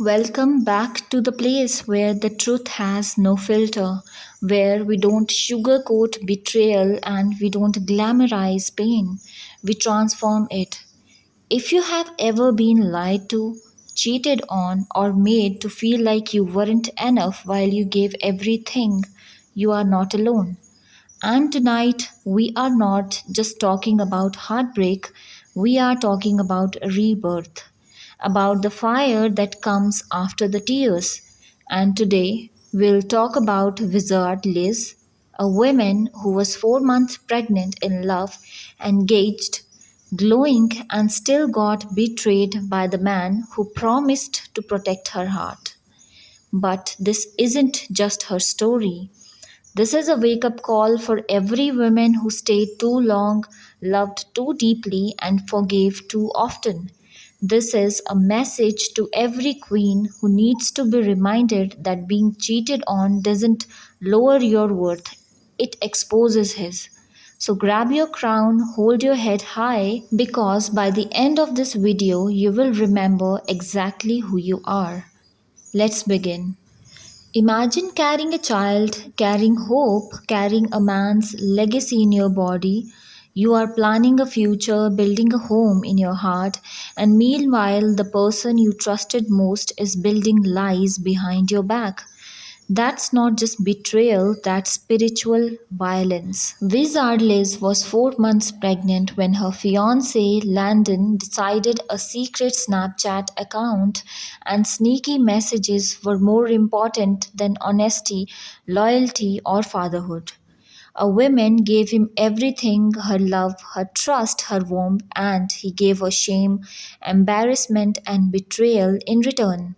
Welcome back to the place where the truth has no filter, where we don't sugarcoat betrayal and we don't glamorize pain. We transform it. If you have ever been lied to, cheated on, or made to feel like you weren't enough while you gave everything, you are not alone. And tonight, we are not just talking about heartbreak, we are talking about rebirth, about the fire that comes after the tears. And today, we'll talk about Wizard Liz, a woman who was 4 months pregnant in love, engaged, glowing, and still got betrayed by the man who promised to protect her heart. But this isn't just her story. This is a wake up call for every woman who stayed too long, loved too deeply, and forgave too often. This is a message to every queen who needs to be reminded that being cheated on doesn't lower your worth, it exposes his. So grab your crown, hold your head high, because by the end of this video, you will remember exactly who you are. Let's begin. Imagine carrying a child, carrying hope, carrying a man's legacy in your body. You are planning a future, building a home in your heart, and meanwhile, the person you trusted most is building lies behind your back. That's not just betrayal, that's spiritual violence. Wizard Liz was 4 months pregnant when her fiance Landon decided a secret Snapchat account and sneaky messages were more important than honesty, loyalty, or fatherhood. A woman gave him everything her love, her trust, her warmth, and he gave her shame, embarrassment, and betrayal in return.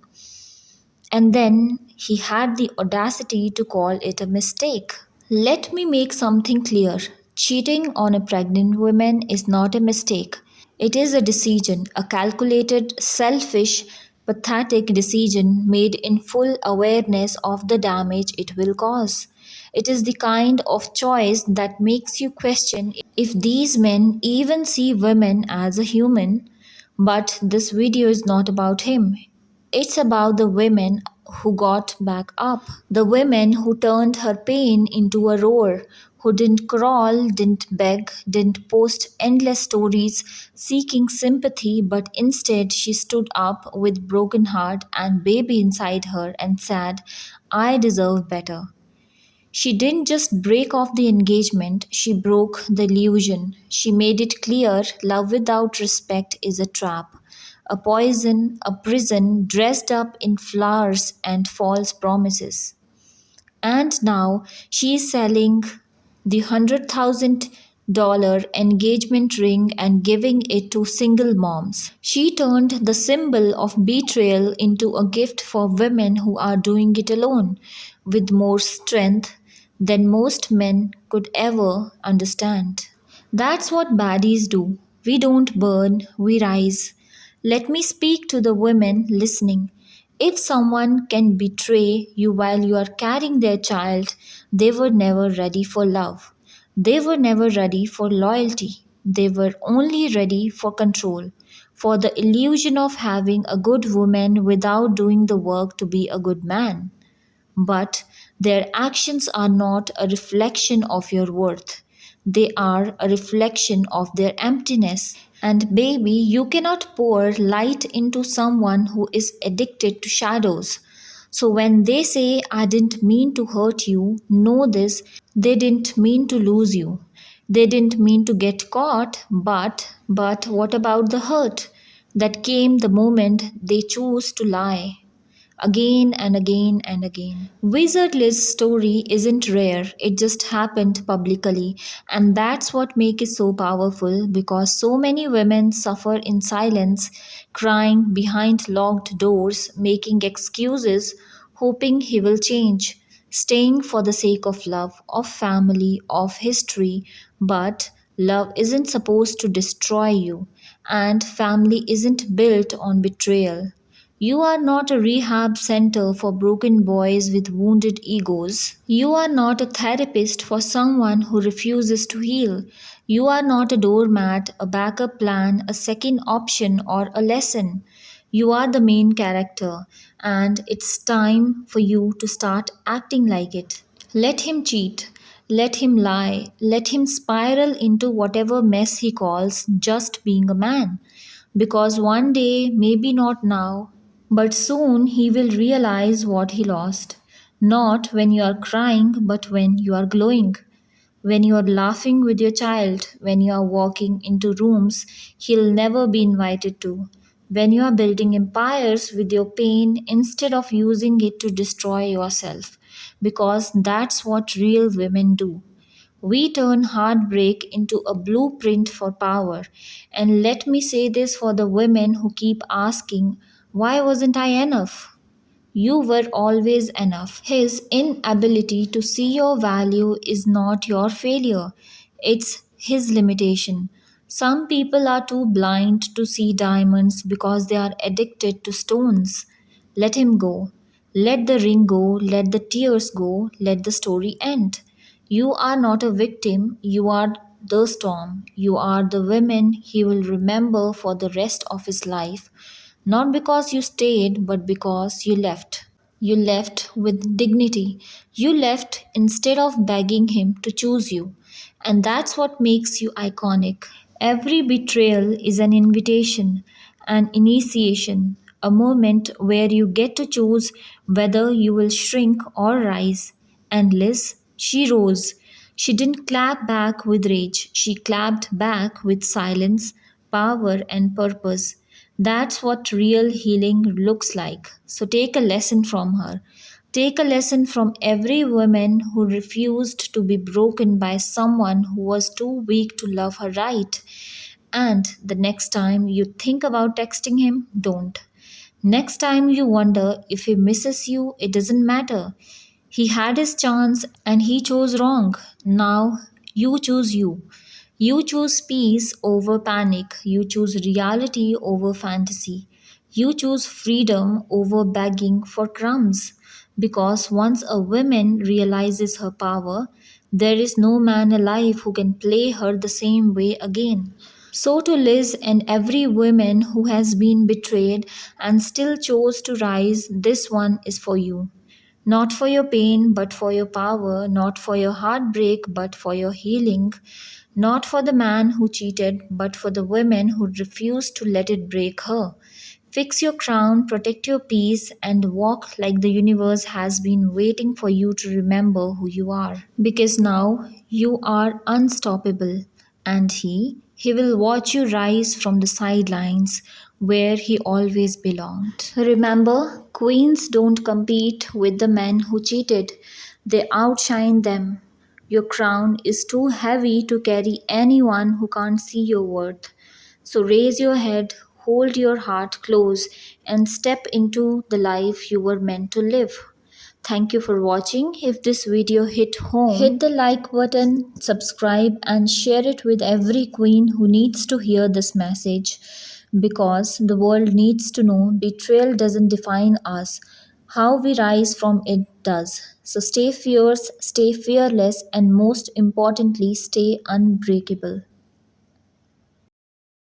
And then he had the audacity to call it a mistake. Let me make something clear. Cheating on a pregnant woman is not a mistake. It is a decision, a calculated, selfish, pathetic decision made in full awareness of the damage it will cause. It is the kind of choice that makes you question if these men even see women as a human. But this video is not about him. It's about the women who got back up, the women who turned her pain into a roar, who didn't crawl, didn't beg, didn't post endless stories seeking sympathy, but instead she stood up with broken heart and baby inside her and said, I deserve better. She didn't just break off the engagement, she broke the illusion. She made it clear love without respect is a trap, a poison, a prison dressed up in flowers and false promises. And now she is selling the $100,000 engagement ring and giving it to single moms. She turned the symbol of betrayal into a gift for women who are doing it alone, with more strength than most men could ever understand. That's what baddies do. We don't burn, we rise. Let me speak to the women listening. If someone can betray you while you are carrying their child, they were never ready for love. They were never ready for loyalty. They were only ready for control, for the illusion of having a good woman without doing the work to be a good man. But their actions are not a reflection of your worth. They are a reflection of their emptiness. And baby, you cannot pour light into someone who is addicted to shadows. So when they say, I didn't mean to hurt you, know this, they didn't mean to lose you. They didn't mean to get caught, but what about the hurt that came the moment they chose to lie? Again and again and again. Wizard Liz's story isn't rare, it just happened publicly, and that's what makes it so powerful because so many women suffer in silence, crying behind locked doors, making excuses, hoping he will change, staying for the sake of love, of family, of history. But love isn't supposed to destroy you, and family isn't built on betrayal. You are not a rehab center for broken boys with wounded egos. You are not a therapist for someone who refuses to heal. You are not a doormat, a backup plan, a second option, or a lesson. You are the main character, and it's time for you to start acting like it. Let him cheat, let him lie, let him spiral into whatever mess he calls just being a man. Because one day, maybe not now, but soon he will realize what he lost. Not when you are crying, but when you are glowing. When you are laughing with your child, when you are walking into rooms he'll never be invited to, when you are building empires with your pain instead of using it to destroy yourself, because that's what real women do. We turn heartbreak into a blueprint for power. And let me say this for the women who keep asking, why wasn't I enough? You were always enough. His inability to see your value is not your failure, it's his limitation. Some people are too blind to see diamonds because they are addicted to stones. Let him go. Let the ring go, let the tears go, let the story end. You are not a victim, you are the storm. You are the woman he will remember for the rest of his life, not because you stayed, but because you left. You left with dignity. You left instead of begging him to choose you. And that's what makes you iconic. Every betrayal is an invitation, an initiation, a moment where you get to choose whether you will shrink or rise. And Liz, she rose. She didn't clap back with rage, she clapped back with silence, power, and purpose. That's what real healing looks like. So take a lesson from her. Take a lesson from every woman who refused to be broken by someone who was too weak to love her right. And the next time you think about texting him, don't. Next time you wonder if he misses you, it doesn't matter. He had his chance and he chose wrong. Now you choose you. You choose peace over panic. You choose reality over fantasy. You choose freedom over begging for crumbs. Because once a woman realizes her power, there is no man alive who can play her the same way again. So, to Liz and every woman who has been betrayed and still chose to rise, this one is for you. Not for your pain, but for your power. Not for your heartbreak, but for your healing. Not for the man who cheated, but for the women who refused to let it break her. Fix your crown, protect your peace, and walk like the universe has been waiting for you to remember who you are. Because now you are unstoppable, and he will watch you rise from the sidelines where he always belonged. Remember, queens don't compete with the men who cheated, they outshine them. Your crown is too heavy to carry anyone who can't see your worth. So raise your head, hold your heart close, and step into the life you were meant to live. Thank you for watching. If this video hit home, hit the like button, subscribe, and share it with every queen who needs to hear this message. Because the world needs to know betrayal doesn't define us, how we rise from it does. So stay fierce, stay fearless, and most importantly, stay unbreakable.